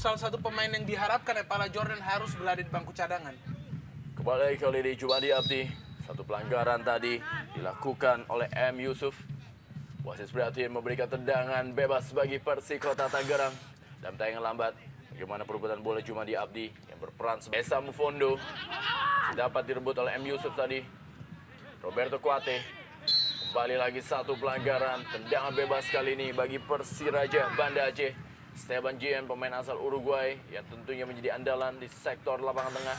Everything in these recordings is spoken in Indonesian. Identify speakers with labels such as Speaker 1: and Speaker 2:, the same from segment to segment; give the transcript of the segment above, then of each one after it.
Speaker 1: salah satu pemain yang diharapkan Epala Jordan harus berada di bangku cadangan.
Speaker 2: Kembali kali ini Jumadi Abdi. Satu pelanggaran tadi dilakukan oleh M. Yusuf. Wasit Prihatin memberikan tendangan bebas bagi Persikota Tangerang. Dalam tayangan lambat, bagaimana perebutan bola Jumadi Abdi yang berperan sebagai Esa Mufondo. Dapat direbut oleh M. Yusuf tadi. Roberto Kuate. Kembali lagi satu pelanggaran. Tendangan bebas kali ini bagi Persiraja Banda Aceh. Esteban Gian, pemain asal Uruguay yang tentunya menjadi andalan di sektor lapangan tengah.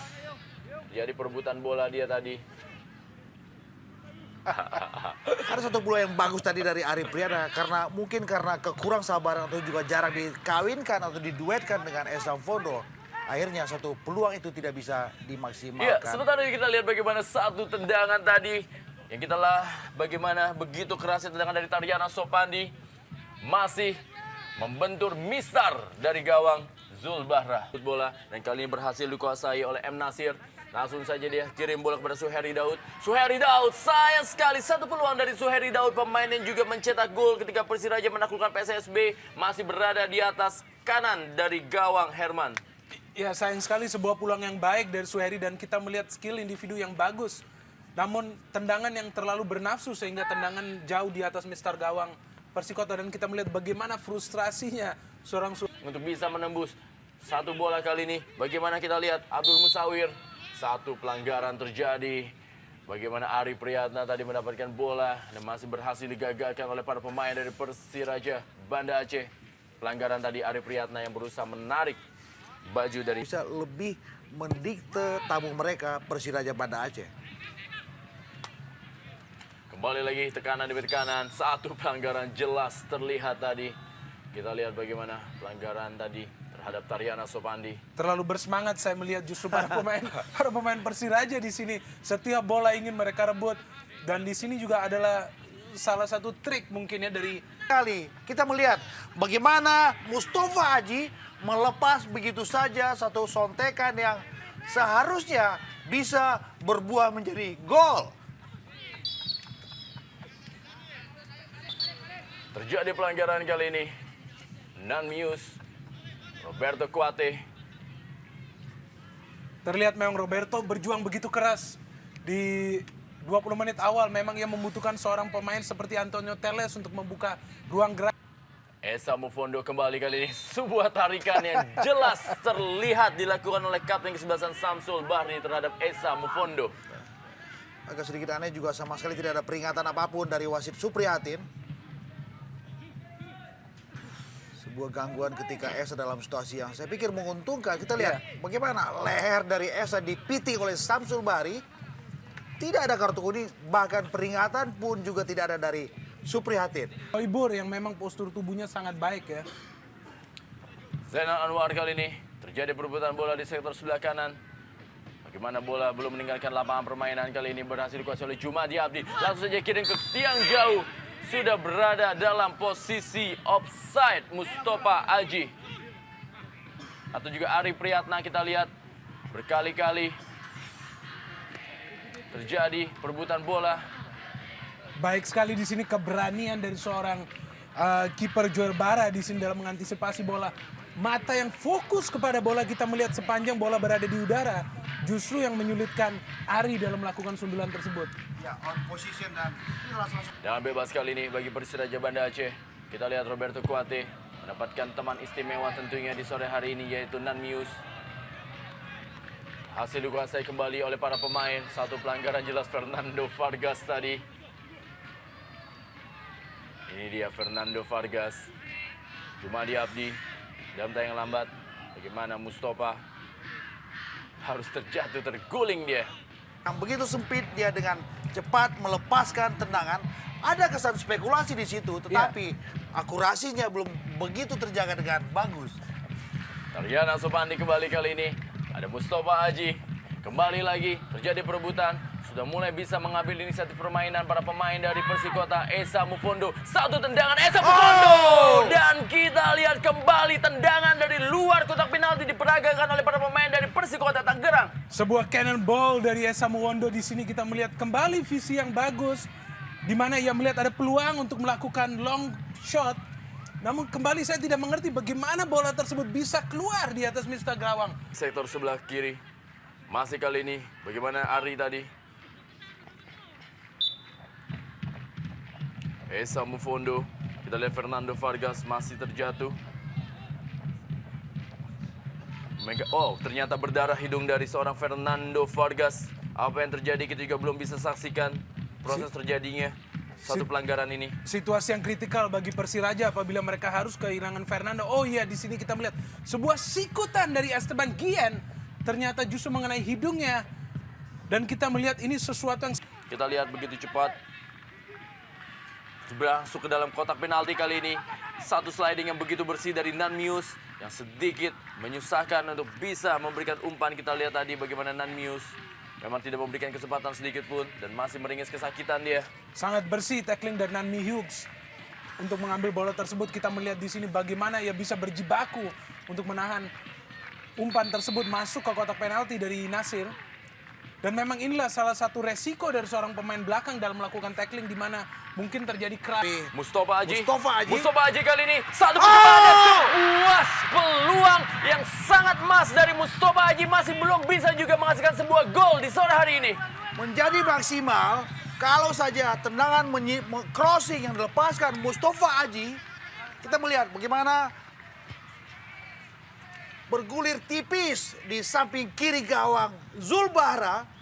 Speaker 2: Jadi perebutan bola dia tadi.
Speaker 3: Ada satu bola yang bagus tadi dari Ari Priana karena kekurang sabaran atau juga jarang dikawinkan atau diduetkan dengan Esa Mufondo. Akhirnya satu peluang itu tidak bisa dimaksimalkan.
Speaker 2: Iya, sementara kita lihat bagaimana satu tendangan tadi yang bagaimana begitu kerasnya tendangan dari Tariana Sopandi masih membentur mistar dari gawang Zul Bahra. Bola dan kali ini berhasil dikuasai oleh M. Nasir. Langsung saja dia kirim bola kepada Suheri Daud. Suheri Daud, sayang sekali satu peluang dari Suheri Daud, pemain yang juga mencetak gol ketika Persiraja menaklukkan PSSB, masih berada di atas kanan dari gawang Herman.
Speaker 1: Ya, sayang sekali sebuah peluang yang baik dari Suheri dan kita melihat skill individu yang bagus. Namun tendangan yang terlalu bernafsu sehingga tendangan jauh di atas mistar gawang Persikota, dan kita melihat bagaimana frustrasinya seorang
Speaker 2: untuk bisa menembus satu bola kali ini. Bagaimana kita lihat Abdul Musawir. Satu pelanggaran terjadi. Bagaimana Ari Priyatna tadi mendapatkan bola dan masih berhasil digagalkan oleh para pemain dari Persiraja Banda Aceh. Pelanggaran tadi Ari Priyatna yang berusaha menarik baju dari...
Speaker 3: Bisa lebih mendikte tamu mereka Persiraja Banda Aceh.
Speaker 2: Kembali lagi tekanan di kanan. Satu pelanggaran jelas terlihat tadi. Kita lihat bagaimana pelanggaran tadi terhadap Tariana Sopandi.
Speaker 1: Terlalu bersemangat saya melihat justru para pemain Persiraja di sini. Setiap bola ingin mereka rebut, dan di sini juga adalah salah satu trik mungkin ya dari
Speaker 3: Kali kita melihat bagaimana Mustafa Aji melepas begitu saja satu sontekan yang seharusnya bisa berbuah menjadi gol.
Speaker 2: Terjadi pelanggaran kali ini. Nanmius Roberto Kuate.
Speaker 1: terlihat memang Roberto berjuang begitu keras di 20 menit awal. Memang ia membutuhkan seorang pemain seperti Antonio Teles untuk membuka ruang gerak.
Speaker 2: Esa Mufondo kembali kali ini. Sebuah tarikan yang jelas terlihat dilakukan oleh kapten kesebelasan Samsul Bahri terhadap Esa Mufondo.
Speaker 3: Agak sedikit aneh juga, sama sekali tidak ada peringatan apapun dari wasit Suprihatin. Sebuah gangguan ketika Esa dalam situasi yang saya pikir menguntungkan. Kita lihat bagaimana leher dari Esa dipiting oleh Samsul Bahri. Tidak ada kartu kuning, bahkan peringatan pun juga tidak ada dari Suprihatin.
Speaker 1: Oibur yang memang postur tubuhnya sangat baik ya.
Speaker 2: Zainal Anwar kali ini terjadi perebutan bola di sektor sebelah kanan. Bagaimana bola belum meninggalkan lapangan permainan, kali ini berhasil dikuasai oleh Jumadi Abdi. Langsung saja kirim ke tiang jauh. Sudah berada dalam posisi offside Mustafa Aji. Atau juga Ari Priyatna, kita lihat berkali-kali terjadi perebutan bola.
Speaker 1: Baik sekali di sini keberanian dari seorang kiper Joel Bara di sini dalam mengantisipasi bola. Mata yang fokus kepada bola, kita melihat sepanjang bola berada di udara. Justru yang menyulitkan Ari dalam melakukan sundulan tersebut.
Speaker 3: Ya, on position dan ini langsung.
Speaker 2: Dan bebas kali ini bagi Persiraja Banda Aceh. Kita lihat Roberto Kuate mendapatkan teman istimewa tentunya di sore hari ini, yaitu Nanmius. Hasil dikuasai kembali oleh para pemain. Satu pelanggaran jelas Fernando Vargas tadi. Ini dia Fernando Vargas. Jumadi Abdi dalam tayangan lambat. Bagaimana Mustafa harus terjatuh, terguling dia.
Speaker 3: Yang begitu sempit, dia dengan cepat melepaskan tendangan. Ada kesan spekulasi di situ, tetapi akurasinya belum begitu terjaga dengan bagus.
Speaker 2: Tariana Sopandi kembali kali ini. Ada Mustafa Aji. Kembali lagi terjadi perebutan. Sudah mulai bisa mengambil inisiatif permainan para pemain dari Persikota. Esa Mufondo. Satu tendangan Esa Mufondo. Dan kita lihat kembali tendangan dari luar kotak penalti diperagakan oleh para pemain dari Persikota Tangerang.
Speaker 1: Sebuah cannonball dari Esa Mufondo. Di sini kita melihat kembali visi yang bagus, di mana ia melihat ada peluang untuk melakukan long shot Namun kembali saya tidak mengerti bagaimana bola tersebut bisa keluar di atas Mister Gawang.
Speaker 2: Sektor sebelah kiri. Masih kali ini, bagaimana Ari tadi. Esa Mufondo. Kita lihat Fernando Vargas masih terjatuh. Oh, ternyata berdarah hidung dari seorang Fernando Vargas. Apa yang terjadi kita juga belum bisa saksikan proses terjadinya satu pelanggaran ini.
Speaker 1: Situasi yang kritikal bagi Persiraja apabila mereka harus kehilangan Fernando. Oh iya, di sini kita melihat sebuah sikutan dari Esteban Guillen ternyata justru mengenai hidungnya. Dan kita melihat ini sesuatu yang...
Speaker 2: Kita lihat begitu cepat. Masuk ke dalam kotak penalti kali ini. Satu sliding yang begitu bersih dari Nanmius yang sedikit menyusahkan untuk bisa memberikan umpan. Kita lihat tadi bagaimana Nanmius memang tidak memberikan kesempatan sedikit pun dan masih meringis kesakitan dia.
Speaker 1: Sangat bersih tackling dari Nanmi Hughes untuk mengambil bola tersebut. Kita melihat di sini bagaimana ia bisa berjibaku untuk menahan umpan tersebut masuk ke kotak penalti dari Nasir. Dan memang inilah salah satu resiko dari seorang pemain belakang dalam melakukan tackling di mana mungkin terjadi crash.
Speaker 2: Mustafa Haji.
Speaker 3: Mustafa Haji
Speaker 2: kali ini satu percobaan sebuah peluang yang sangat emas dari Mustafa Haji masih belum bisa juga menghasilkan sebuah gol di sore hari ini.
Speaker 3: menjadi maksimal kalau saja tendangan crossing yang dilepaskan Mustafa Haji. Kita melihat bagaimana bergulir tipis di samping kiri gawang Zulbahra.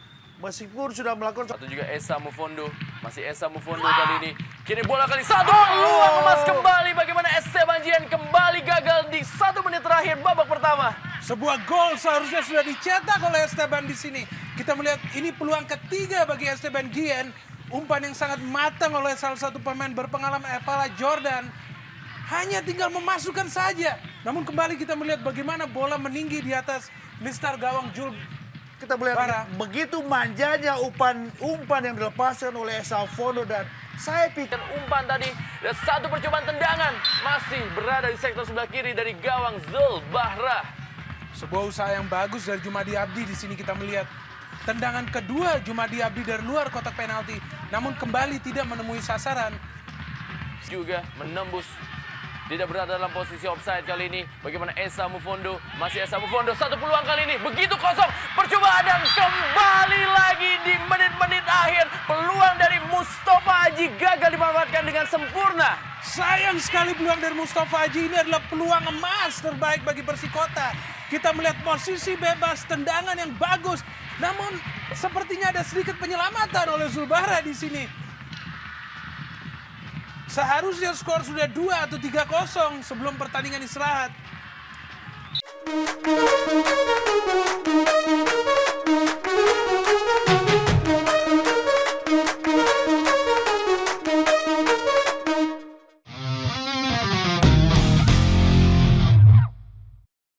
Speaker 3: Meskipun sudah melakukan...
Speaker 2: Satu juga Esa Mufondo. Masih Esa Mufondo kali ini. Kini bola kali satu. Peluang emas kembali. Bagaimana Esteban Guillen kembali gagal di 1 menit terakhir babak pertama.
Speaker 1: Sebuah gol seharusnya sudah dicetak oleh Esteban di sini. Kita melihat ini peluang ketiga bagi Esteban Guillen. Umpan yang sangat matang oleh salah satu pemain berpengalaman Epala Jordan. Hanya tinggal memasukkan saja. Namun kembali kita melihat bagaimana bola meninggi di atas listar gawang
Speaker 3: Kita melihat begitu manjanya umpan yang dilepaskan oleh Esa Mufondo dan saya pikir
Speaker 2: Umpan tadi dan satu percobaan tendangan masih berada di sektor sebelah kiri dari gawang Zulbahra.
Speaker 1: Sebuah usaha yang bagus dari Jumadi Abdi. Di sini kita melihat tendangan kedua Jumadi Abdi dari luar kotak penalti. Namun kembali tidak menemui sasaran.
Speaker 2: Juga menembus. Tidak berada dalam posisi offside kali ini. Bagaimana Esa Mufondo. Masih Esa Mufondo. Satu peluang kali ini. Begitu kosong. Percobaan dan kembali lagi di menit-menit akhir. Peluang dari Mustafa Haji gagal dimanfaatkan dengan sempurna.
Speaker 1: Sayang sekali peluang dari Mustafa Haji. Ini adalah peluang emas terbaik bagi Persikota. Kita melihat posisi bebas, tendangan yang bagus. Namun sepertinya ada sedikit penyelamatan oleh Zulbahra di sini. Seharusnya skor sudah 2 atau 3-0 sebelum pertandingan istirahat.